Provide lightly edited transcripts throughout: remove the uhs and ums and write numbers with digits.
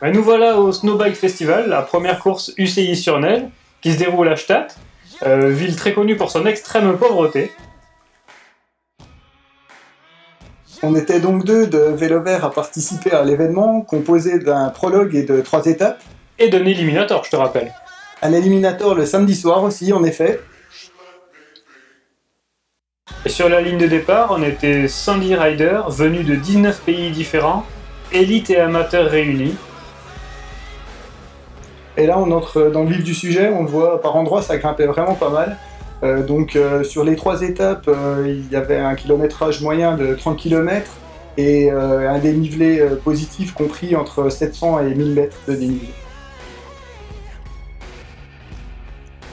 Ben, nous voilà au Snowbike Festival, la première course UCI sur neige, qui se déroule à Stade, ville très connue pour son extrême pauvreté. On était donc deux de Vélo Vert à participer à l'événement, composé d'un prologue et de 3 étapes. Et d'un éliminator, je te rappelle. Un éliminator le samedi soir aussi, en effet. Et sur la ligne de départ, on était 110 riders venus de 19 pays différents, élites et amateurs réunis. Et là, on entre dans le vif du sujet, on le voit par endroits, ça grimpait vraiment pas mal. Sur les 3 étapes, il y avait un kilométrage moyen de 30 km et un dénivelé positif compris entre 700 et 1000 mètres de dénivelé.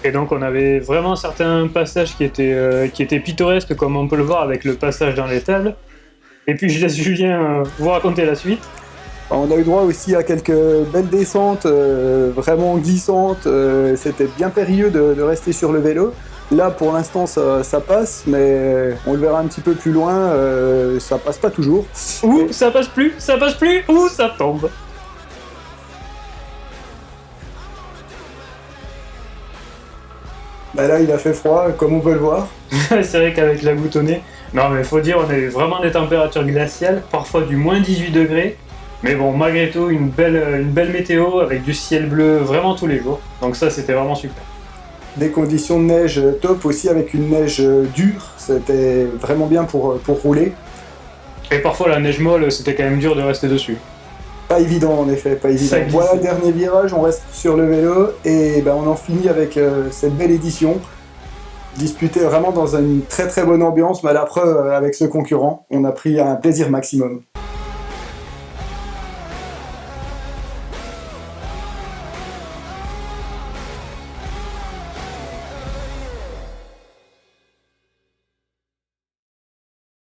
Et donc on avait vraiment certains passages qui étaient pittoresques, comme on peut le voir avec le passage dans l'étable. Et puis je laisse Julien vous raconter la suite. On a eu droit aussi à quelques belles descentes, vraiment glissantes. C'était bien périlleux de rester sur le vélo. Là, pour l'instant, ça passe, mais on le verra un petit peu plus loin, ça passe pas toujours. Ou ça passe plus, ou ça tombe. Bah là, il a fait froid, comme on peut le voir. C'est vrai qu'avec la boutonnée... Non mais faut dire, on a eu vraiment des températures glaciales, parfois du moins 18 degrés. Mais bon, malgré tout, une belle météo avec du ciel bleu vraiment tous les jours. Donc ça, c'était vraiment super. Des conditions de neige top aussi, avec une neige dure. C'était vraiment bien pour rouler. Et parfois, la neige molle, c'était quand même dur de rester dessus. Pas évident en effet, pas évident. Voilà, dernier virage, on reste sur le vélo et ben, on en finit avec cette belle édition. Disputée vraiment dans une très très bonne ambiance, mais à la preuve avec ce concurrent, on a pris un plaisir maximum.